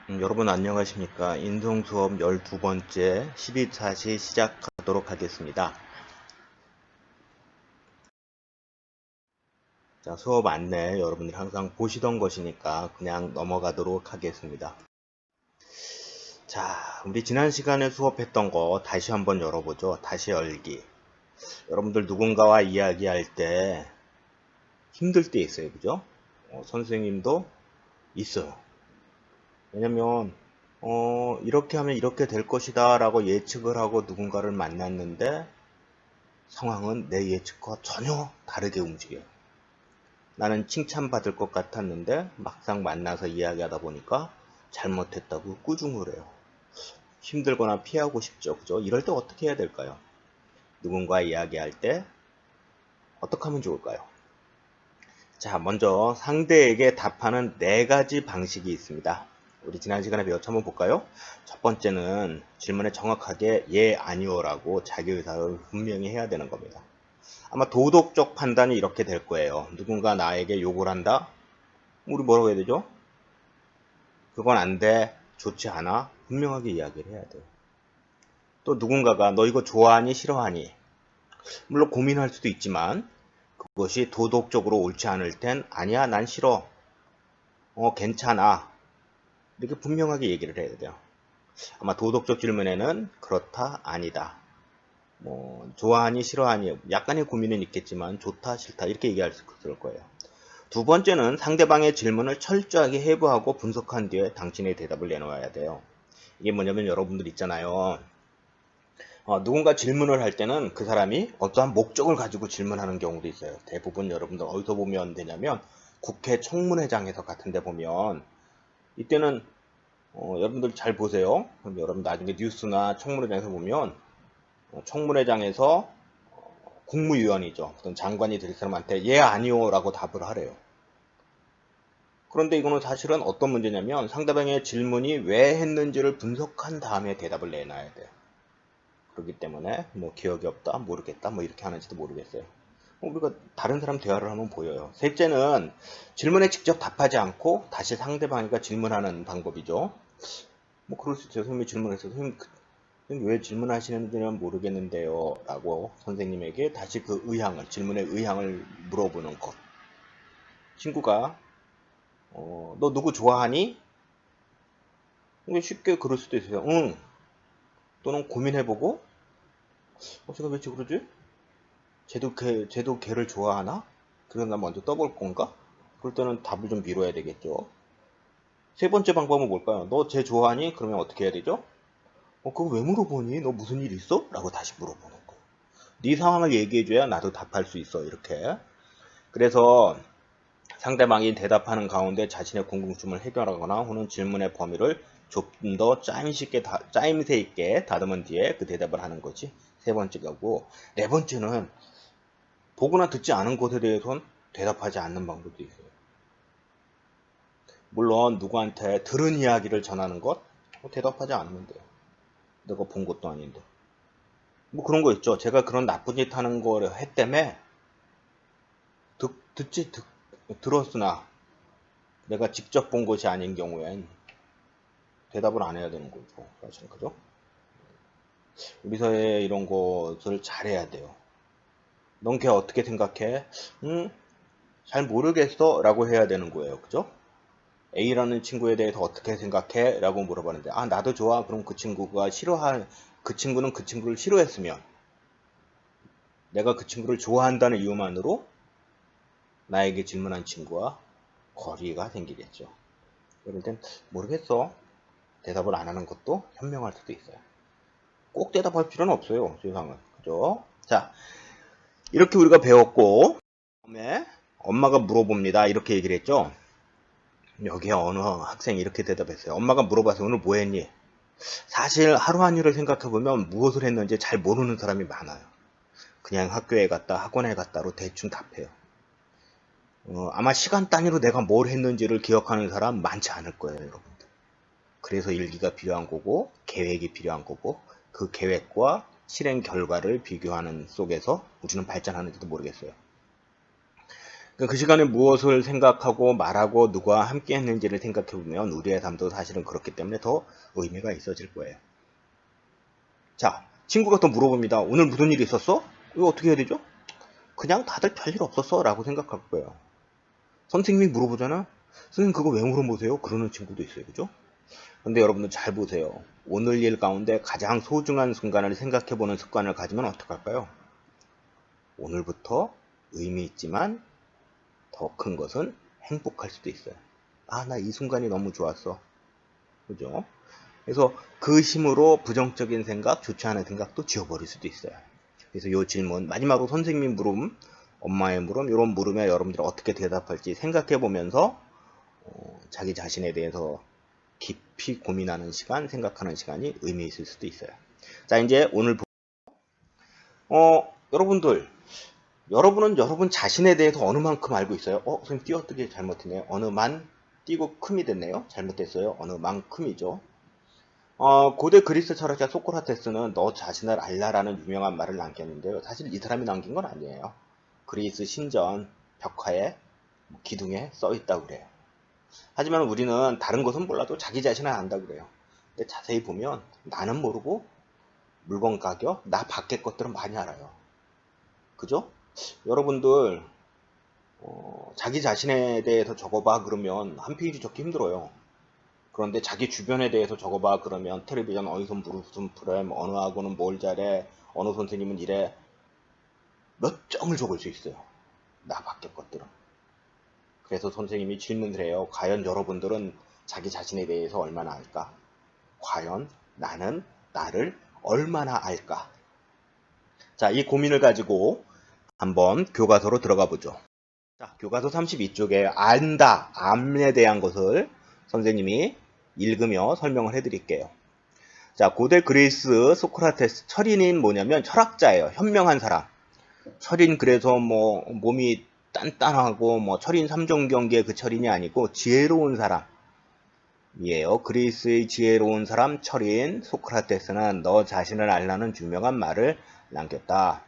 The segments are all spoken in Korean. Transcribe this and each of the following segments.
여러분 안녕하십니까. 인성수업 12번째 12차시 시작하도록 하겠습니다. 자, 수업 안내 여러분들이 항상 보시던 것이니까 그냥 넘어가도록 하겠습니다. 자, 우리 지난 시간에 수업했던 거 다시 한번 열어보죠. 다시 열기. 여러분들 누군가와 이야기할 때 힘들 때 있어요. 그죠? 선생님도 있어요. 왜냐면 이렇게 하면 이렇게 될 것이다 라고 예측을 하고 누군가를 만났는데 상황은 내 예측과 전혀 다르게 움직여요. 나는 칭찬받을 것 같았는데 막상 만나서 이야기하다 보니까 잘못했다고 꾸중을 해요. 힘들거나 피하고 싶죠. 그죠? 이럴 때 어떻게 해야 될까요? 누군가 이야기할 때 어떻게 하면 좋을까요? 자, 먼저 상대에게 답하는 4가지 방식이 있습니다. 우리 지난 시간에 배웠죠? 한번 볼까요? 첫 번째는 질문에 정확하게 예, 아니오라고 자기 의사를 분명히 해야 되는 겁니다. 아마 도덕적 판단이 이렇게 될 거예요. 누군가 나에게 욕을 한다? 우리 뭐라고 해야 되죠? 그건 안 돼. 좋지 않아. 분명하게 이야기를 해야 돼요. 또 누군가가 너 이거 좋아하니 싫어하니? 물론 고민할 수도 있지만 그것이 도덕적으로 옳지 않을 땐 아니야 난 싫어. 괜찮아. 이렇게 분명하게 얘기를 해야 돼요. 아마 도덕적 질문에는 그렇다 아니다. 좋아하니 싫어하니 약간의 고민은 있겠지만 좋다 싫다 이렇게 얘기할 수 있을 거예요. 두 번째는 상대방의 질문을 철저하게 해부하고 분석한 뒤에 당신의 대답을 내놓아야 돼요. 이게 뭐냐면 여러분들 있잖아요. 누군가 질문을 할 때는 그 사람이 어떠한 목적을 가지고 질문하는 경우도 있어요. 대부분 여러분들 어디서 보면 되냐면 국회 청문회장에서 같은 데 보면 이때는 여러분들 잘 보세요. 그럼 여러분 나중에 뉴스나 청문회장에서 보면 청문회장에서 국무위원이죠. 어떤 장관이 될 사람한테 예 아니요 라고 답을 하래요. 그런데 이거는 사실은 어떤 문제냐면 상대방의 질문이 왜 했는지를 분석한 다음에 대답을 내놔야 돼요. 그렇기 때문에 기억이 없다, 모르겠다, 이렇게 하는지도 모르겠어요. 우리가 다른 사람 대화를 하면 보여요. 셋째는 질문에 직접 답하지 않고 다시 상대방이가 질문하는 방법이죠. 그럴 수 있어요. 선생님이 질문해서 선생님 왜 질문하시는지는 모르겠는데요 라고 선생님에게 다시 그 의향을, 질문의 의향을 물어보는 것. 친구가 너 누구 좋아하니? 쉽게 그럴 수도 있어요. 응. 또는 고민해보고 제가 왜 그러지? 쟤도 걔를 좋아하나? 그래서 나 먼저 떠볼 건가? 그럴 때는 답을 좀 미뤄야 되겠죠. 세 번째 방법은 뭘까요? 너 쟤 좋아하니? 그러면 어떻게 해야 되죠? 그거 왜 물어보니? 너 무슨 일 있어? 라고 다시 물어보는 거. 네 상황을 얘기해줘야 나도 답할 수 있어. 이렇게. 그래서 상대방이 대답하는 가운데 자신의 궁금증을 해결하거나 혹은 질문의 범위를 좀 더 짜임새 있게 다듬은 뒤에 그 대답을 하는 것이 세 번째 거고, 네 번째는 보거나 듣지 않은 것에 대해서는 대답하지 않는 방법도 있어요. 물론 누구한테 들은 이야기를 전하는 것 대답하지 않으면 돼요. 내가 본 것도 아닌데. 그런 거 있죠. 제가 그런 나쁜 짓 하는 거를 했다며 들었으나 내가 직접 본 것이 아닌 경우엔 대답을 안 해야 되는 거죠. 사실 그죠? 우리 사회에 이런 것을 잘해야 돼요. 넌 걔 어떻게 생각해? 잘 모르겠어 라고 해야 되는 거예요. 그죠? A라는 친구에 대해서 어떻게 생각해? 라고 물어봤는데 나도 좋아. 그럼 그 친구는 그 친구를 싫어했으면 내가 그 친구를 좋아한다는 이유만으로 나에게 질문한 친구와 거리가 생기겠죠. 그럴 땐 모르겠어. 대답을 안 하는 것도 현명할 수도 있어요. 꼭 대답할 필요는 없어요. 세상은. 그죠? 자, 이렇게 우리가 배웠고 다음에 엄마가 물어봅니다. 이렇게 얘기를 했죠. 여기에 어느 학생이 이렇게 대답했어요. 엄마가 물어봐서 오늘 뭐 했니? 사실 하루 한 일을 생각해보면 무엇을 했는지 잘 모르는 사람이 많아요. 그냥 학교에 갔다 학원에 갔다로 대충 답해요. 아마 시간 단위로 내가 뭘 했는지를 기억하는 사람 많지 않을 거예요, 여러분들. 그래서 일기가 필요한 거고 계획이 필요한 거고 그 계획과 실행 결과를 비교하는 속에서 우리는 발전하는지도 모르겠어요. 그 시간에 무엇을 생각하고 말하고 누가 함께 했는지를 생각해 보면 우리의 삶도 사실은 그렇기 때문에 더 의미가 있어질 거예요. 자, 친구가 또 물어봅니다. 오늘 무슨 일이 있었어? 이거 어떻게 해야 되죠? 그냥 다들 별일 없었어 라고 생각할 거예요. 선생님이 물어보잖아. 선생님 그거 왜 물어보세요? 그러는 친구도 있어요. 그죠? 근데 여러분들 잘 보세요. 오늘 일 가운데 가장 소중한 순간을 생각해보는 습관을 가지면 어떡할까요? 오늘부터 의미 있지만 더 큰 것은 행복할 수도 있어요. 아, 나 이 순간이 너무 좋았어. 그죠? 그래서 그 힘으로 부정적인 생각, 좋지 않은 생각도 지워버릴 수도 있어요. 그래서 이 질문, 마지막으로 선생님 물음, 엄마의 물음, 이런 물음에 여러분들이 어떻게 대답할지 생각해 보면서 자기 자신에 대해서 깊이 고민하는 시간, 생각하는 시간이 의미 있을 수도 있어요. 자, 이제 오늘 여러분은 여러분 자신에 대해서 어느 만큼 알고 있어요? 선생님 띄어쓰기 잘못했네요. 어느 만 띄고 큼이 됐네요. 잘못됐어요. 어느 만큼이죠. 고대 그리스 철학자 소크라테스는 너 자신을 알라라는 유명한 말을 남겼는데요. 사실 이 사람이 남긴 건 아니에요. 그리스 신전 벽화에 기둥에 써 있다고 그래요. 하지만 우리는 다른 것은 몰라도 자기 자신을 안다고 그래요. 근데 자세히 보면 나는 모르고 물건 가격, 나 밖의 것들은 많이 알아요. 그죠? 여러분들 자기 자신에 대해서 적어봐 그러면 한 페이지 적기 힘들어요. 그런데 자기 주변에 대해서 적어봐 그러면 텔레비전 어디서 무슨 프로그램, 어느 학원은 뭘 잘해, 어느 선생님은 이래, 몇 점을 적을 수 있어요. 나 밖의 것들은. 그래서 선생님이 질문을 해요. 과연 여러분들은 자기 자신에 대해서 얼마나 알까? 과연 나는 나를 얼마나 알까? 자, 이 고민을 가지고 한번 교과서로 들어가 보죠. 자, 교과서 32쪽에 안다, 암에 대한 것을 선생님이 읽으며 설명을 해드릴게요. 자, 고대 그리스 소크라테스, 철인인 뭐냐면 철학자예요. 현명한 사람. 철인 그래서 뭐 몸이 단단하고 뭐 철인 3종 경기의 그 철인이 아니고 지혜로운 사람이에요. 그리스의 지혜로운 사람 철인 소크라테스는 너 자신을 알라는 유명한 말을 남겼다.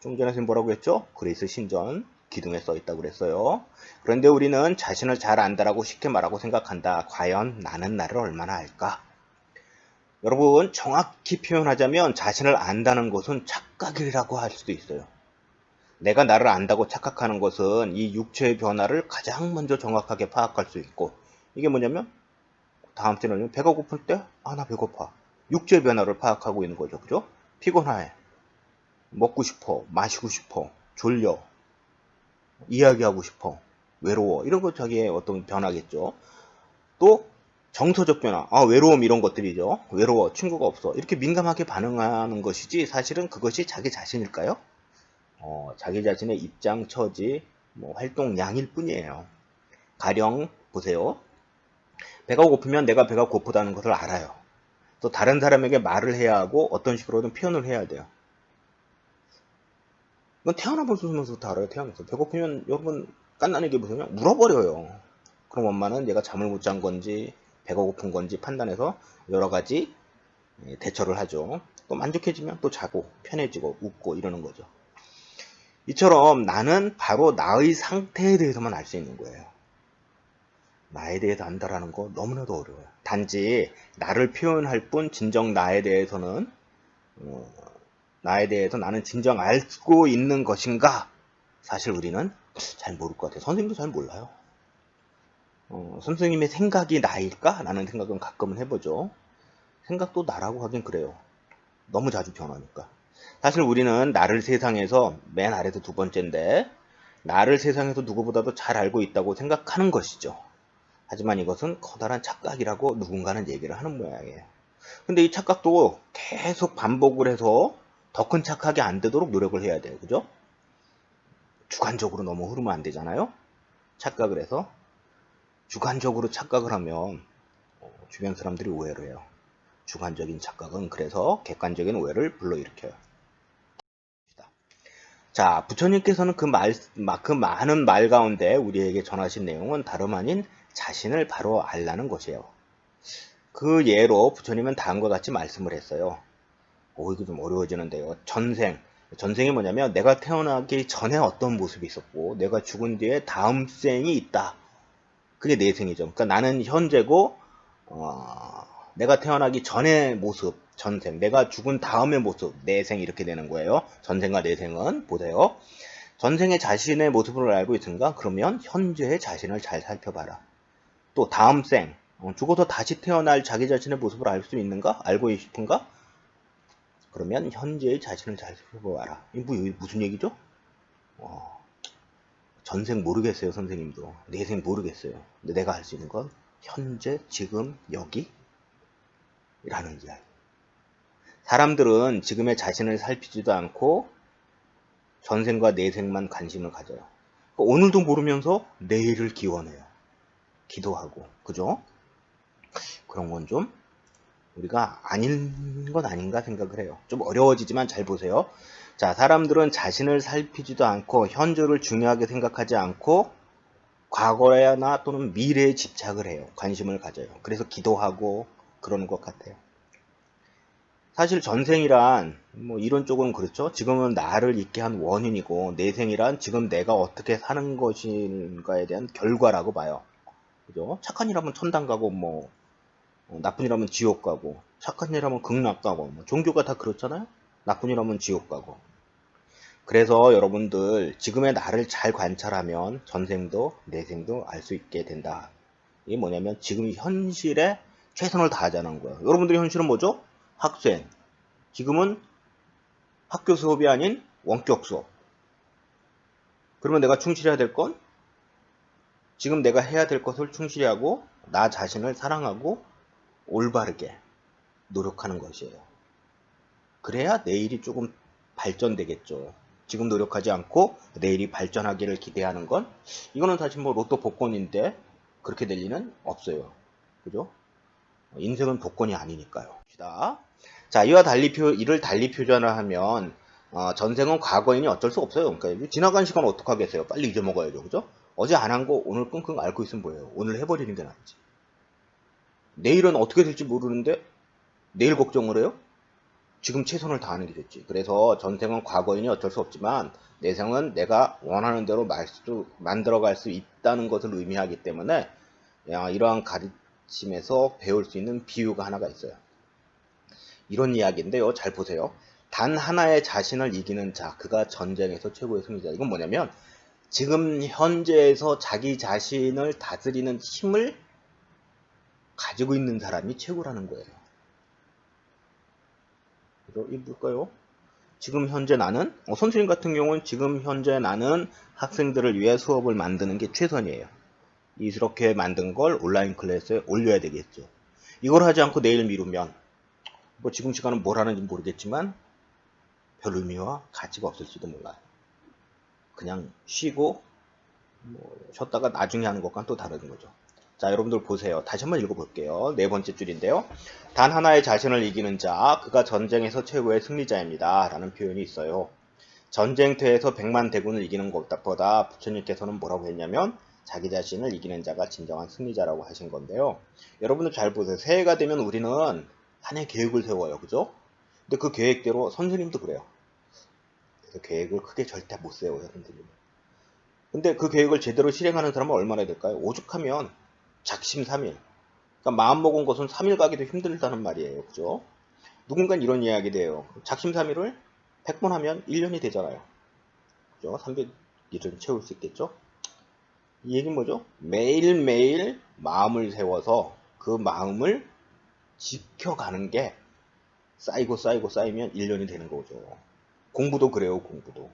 좀 전에 선생님 뭐라고 했죠? 그리스 신전 기둥에 써 있다고 그랬어요. 그런데 우리는 자신을 잘 안다라고 쉽게 말하고 생각한다. 과연 나는 나를 얼마나 알까? 여러분 정확히 표현하자면 자신을 안다는 것은 착각이라고 할 수도 있어요. 내가 나를 안다고 착각하는 것은 이 육체의 변화를 가장 먼저 정확하게 파악할 수 있고, 이게 뭐냐면 다음 때는 배가 고플 때 나 배고파. 육체의 변화를 파악하고 있는 거죠. 그죠? 피곤해. 먹고 싶어. 마시고 싶어. 졸려. 이야기하고 싶어. 외로워. 이런 거 자기의 어떤 변화겠죠. 또 정서적 변화. 외로움 이런 것들이죠. 외로워. 친구가 없어. 이렇게 민감하게 반응하는 것이지 사실은 그것이 자기 자신일까요? 자기 자신의 입장, 처지, 활동량일 뿐이에요. 가령 보세요. 배가 고프면 내가 배가 고프다는 것을 알아요. 또 다른 사람에게 말을 해야 하고 어떤 식으로든 표현을 해야 돼요. 이건 태어나면서부터 알아요. 태어나서 배고프면 여러분 깐난하게 보세요. 울어버려요. 그럼 엄마는 얘가 잠을 못 잔 건지 배가 고픈 건지 판단해서 여러 가지 대처를 하죠. 또 만족해지면 또 자고 편해지고 웃고 이러는 거죠. 이처럼 나는 바로 나의 상태에 대해서만 알 수 있는 거예요. 나에 대해서 안다라는 거 너무나도 어려워요. 단지 나를 표현할 뿐 진정 나에 대해서는 나에 대해서 나는 진정 알고 있는 것인가? 사실 우리는 잘 모를 것 같아요. 선생님도 잘 몰라요. 선생님의 생각이 나일까? 라는 생각은 가끔은 해보죠. 생각도 나라고 하긴 그래요. 너무 자주 변하니까. 사실 우리는 나를 세상에서 맨 아래서 두 번째인데 나를 세상에서 누구보다도 잘 알고 있다고 생각하는 것이죠. 하지만 이것은 커다란 착각이라고 누군가는 얘기를 하는 모양이에요. 근데 이 착각도 계속 반복을 해서 더 큰 착각이 안 되도록 노력을 해야 돼요. 그죠? 주관적으로 너무 흐르면 안 되잖아요? 착각을 해서. 주관적으로 착각을 하면 주변 사람들이 오해를 해요. 주관적인 착각은 그래서 객관적인 오해를 불러일으켜요. 자, 부처님께서는 그 많은 말 가운데 우리에게 전하신 내용은 다름 아닌 자신을 바로 알라는 것이에요. 그 예로 부처님은 다음과 같이 말씀을 했어요. 이거 좀 어려워지는데요. 전생, 전생이 뭐냐면 내가 태어나기 전에 어떤 모습이 있었고 내가 죽은 뒤에 다음 생이 있다. 그게 내 생이죠. 그러니까 나는 현재고 내가 태어나기 전의 모습, 전생, 내가 죽은 다음의 모습, 내생 이렇게 되는 거예요. 전생과 내생은 보세요. 전생의 자신의 모습을 알고 있는가? 그러면 현재의 자신을 잘 살펴봐라. 또 다음 생, 죽어서 다시 태어날 자기 자신의 모습을 알 수 있는가? 알고 싶은가? 그러면 현재의 자신을 잘 살펴봐라. 이게 무슨 얘기죠? 전생 모르겠어요, 선생님도. 내생 모르겠어요. 근데 내가 할 수 있는 건 현재, 지금, 여기? 라는 이야기. 사람들은 지금의 자신을 살피지도 않고 전생과 내생만 관심을 가져요. 그러니까 오늘도 모르면서 내일을 기원해요. 기도하고. 그죠? 그런 건 좀 우리가 아닌 건 아닌가 생각을 해요. 좀 어려워지지만 잘 보세요. 자, 사람들은 자신을 살피지도 않고 현재를 중요하게 생각하지 않고 과거나 또는 미래에 집착을 해요. 관심을 가져요. 그래서 기도하고 그러는 것 같아요. 사실 전생이란 뭐 이런 쪽은 그렇죠. 지금은 나를 있게 한 원인이고 내생이란 지금 내가 어떻게 사는 것인가에 대한 결과라고 봐요. 그죠? 착한 일 하면 천당 가고 뭐 나쁜 일 하면 지옥 가고 착한 일 하면 극락 가고 뭐 종교가 다 그렇잖아요. 나쁜 일 하면 지옥 가고. 그래서 여러분들 지금의 나를 잘 관찰하면 전생도 내생도 알 수 있게 된다. 이게 뭐냐면 지금 현실에 최선을 다하자는 거예요. 여러분들의 현실은 뭐죠? 학생. 지금은 학교 수업이 아닌 원격 수업. 그러면 내가 충실해야 될 건 지금 내가 해야 될 것을 충실히 하고 나 자신을 사랑하고 올바르게 노력하는 것이에요. 그래야 내일이 조금 발전되겠죠. 지금 노력하지 않고 내일이 발전하기를 기대하는 건 이거는 사실 뭐 로또 복권인데 그렇게 될 리는 없어요. 그죠? 인생은 복권이 아니니까요. 자, 이를 달리 표현하면 전생은 과거이니 어쩔 수 없어요. 그러니까 지나간 시간 어떡하겠어요. 빨리 잊어먹어야죠. 그죠? 어제 안 한 거 오늘 끙끙 앓고 있으면 뭐예요? 오늘 해버리는 게 낫지. 내일은 어떻게 될지 모르는데 내일 걱정을 해요? 지금 최선을 다하는 게 좋지. 그래서 전생은 과거이니 어쩔 수 없지만 내생은 내가 원하는 대로 만들어갈 수 있다는 것을 의미하기 때문에 이러한 가르침에서 배울 수 있는 비유가 하나가 있어요. 이런 이야기인데요. 잘 보세요. 단 하나의 자신을 이기는 자, 그가 전쟁에서 최고의 승리자. 이건 뭐냐면 지금 현재에서 자기 자신을 다스리는 힘을 가지고 있는 사람이 최고라는 거예요. 이게 뭘까요? 지금 현재 나는 선생님 같은 경우는 지금 현재 나는 학생들을 위해 수업을 만드는 게 최선이에요. 이렇게 만든 걸 온라인 클래스에 올려야 되겠죠. 이걸 하지 않고 내일 미루면 뭐 지금 시간은 뭘 하는지 모르겠지만 별 의미와 가치가 없을지도 몰라요. 그냥 쉬고 뭐 쉬었다가 나중에 하는 것과는 또 다른 거죠. 자, 여러분들 보세요. 다시 한번 읽어볼게요. 네 번째 줄인데요. 단 하나의 자신을 이기는 자, 그가 전쟁에서 최고의 승리자입니다. 라는 표현이 있어요. 전쟁터에서 100만 대군을 이기는 것보다 부처님께서는 뭐라고 했냐면 자기 자신을 이기는 자가 진정한 승리자라고 하신 건데요. 여러분들 잘 보세요. 새해가 되면 우리는 한 해 계획을 세워요. 그죠? 근데 그 계획대로 선생님도 그래요. 그래서 계획을 크게 절대 못 세워요. 선생님. 근데 그 계획을 제대로 실행하는 사람은 얼마나 될까요? 오죽하면 작심삼일. 그러니까 마음먹은 것은 3일 가기도 힘들다는 말이에요. 그죠? 누군간 이런 이야기도 해요. 작심삼일을 100번 하면 1년이 되잖아요. 그죠? 300일을 채울 수 있겠죠? 이 얘기는 뭐죠? 매일매일 마음을 세워서 그 마음을 지켜가는 게 쌓이면 1년이 되는 거죠. 공부도 그래요, 공부도.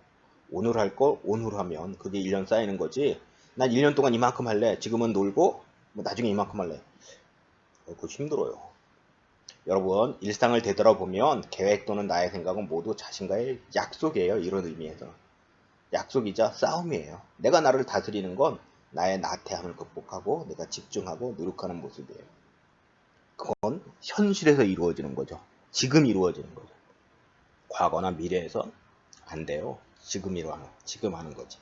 오늘 할 거 오늘 하면 그게 1년 쌓이는 거지. 난 1년 동안 이만큼 할래. 지금은 놀고 뭐 나중에 이만큼 할래. 그거 힘들어요. 여러분, 일상을 되돌아보면 계획 또는 나의 생각은 모두 자신과의 약속이에요. 이런 의미에서. 약속이자 싸움이에요. 내가 나를 다스리는 건 나의 나태함을 극복하고 내가 집중하고 노력하는 모습이에요. 그건 현실에서 이루어지는 거죠. 지금 이루어지는 거죠. 과거나 미래에서 안 돼요. 지금 하는 거지.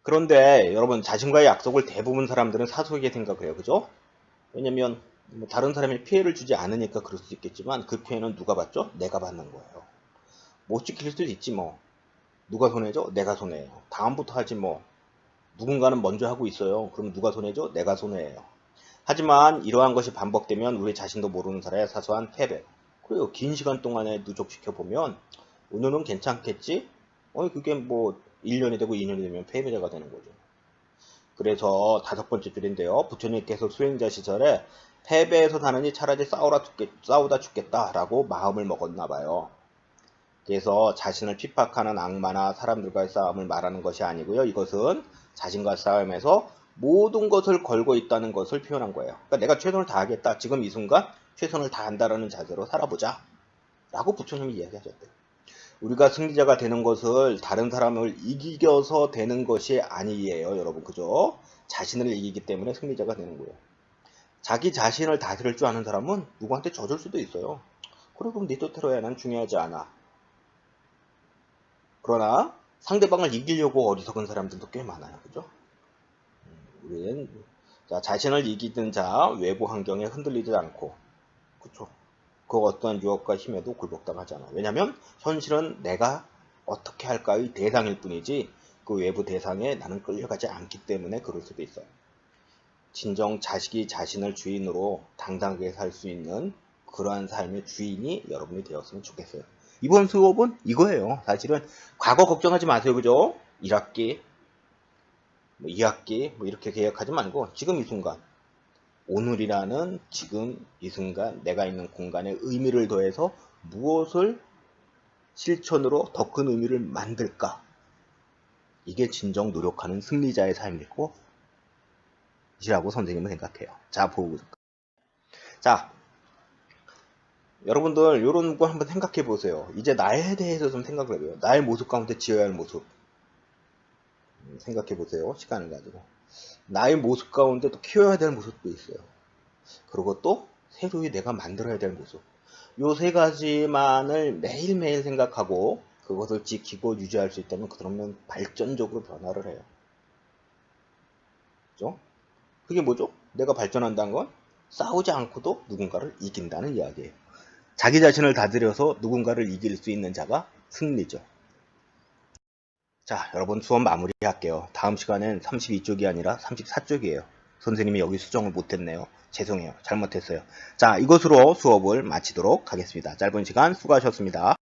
그런데 여러분, 자신과의 약속을 대부분 사람들은 사소하게 생각해요. 그죠? 왜냐면 뭐 다른 사람이 피해를 주지 않으니까 그럴 수 있겠지만 그 피해는 누가 받죠? 내가 받는 거예요. 못 지킬 수도 있지 뭐. 누가 손해죠? 내가 손해예요. 다음부터 하지 뭐. 누군가는 먼저 하고 있어요. 그럼 누가 손해죠? 내가 손해예요. 하지만 이러한 것이 반복되면 우리 자신도 모르는 사이에 사소한 패배. 그래요. 긴 시간 동안에 누적시켜보면 오늘은 괜찮겠지? 그게 뭐 1년이 되고 2년이 되면 패배자가 되는 거죠. 그래서 5번째 줄인데요. 부처님께서 수행자 시절에 패배해서 사느니 차라리 싸우다 죽겠다라고 마음을 먹었나 봐요. 그래서 자신을 핍박하는 악마나 사람들과의 싸움을 말하는 것이 아니고요. 이것은 자신과 싸움에서 모든 것을 걸고 있다는 것을 표현한 거예요. 그러니까 내가 최선을 다하겠다. 지금 이 순간 최선을 다한다라는 자세로 살아보자. 라고 부처님이 이야기하셨대요. 우리가 승리자가 되는 것을 다른 사람을 이기겨서 되는 것이 아니에요. 여러분. 그죠? 자신을 이기기 때문에 승리자가 되는 거예요. 자기 자신을 다스릴 줄 아는 사람은 누구한테 져줄 수도 있어요. 그래 그럼 네 뜻대로 해. 난 중요하지 않아. 그러나 상대방을 이기려고 어리석은 사람들도 꽤 많아요. 그죠? 우리는 자신을 이기는 자 외부 환경에 흔들리지 않고 그쵸? 그 어떠한 유혹과 힘에도 굴복당하지 않아. 왜냐하면 현실은 내가 어떻게 할까의 대상일 뿐이지 그 외부 대상에 나는 끌려가지 않기 때문에 그럴 수도 있어요. 진정 자식이 자신을 주인으로 당당하게 살 수 있는 그러한 삶의 주인이 여러분이 되었으면 좋겠어요. 이번 수업은 이거예요. 사실은 과거 걱정하지 마세요. 그죠? 1학기, 2학기 이렇게 계획하지 말고 지금 이 순간 오늘이라는 지금 이 순간 내가 있는 공간에 의미를 더해서 무엇을 실천으로 더 큰 의미를 만들까? 이게 진정 노력하는 승리자의 삶이고 이라고 선생님은 생각해요. 자, 보고. 자, 여러분들 이런 거 한번 생각해 보세요. 이제 나에 대해서 좀 생각을 해봐요. 나의 모습 가운데 지어야 할 모습. 생각해 보세요. 시간을 가지고. 나의 모습 가운데 또 키워야 될 모습도 있어요. 그리고 또 새로이 내가 만들어야 될 모습. 요 세 가지만을 매일매일 생각하고 그것을 지키고 유지할 수 있다면 그러면 발전적으로 변화를 해요. 그죠? 그게 뭐죠? 내가 발전한다는 건 싸우지 않고도 누군가를 이긴다는 이야기예요. 자기 자신을 다스려서 누군가를 이길 수 있는 자가 승리죠. 자, 여러분 수업 마무리할게요. 다음 시간엔 32쪽이 아니라 34쪽이에요. 선생님이 여기 수정을 못했네요. 죄송해요. 잘못했어요. 자, 이것으로 수업을 마치도록 하겠습니다. 짧은 시간 수고하셨습니다.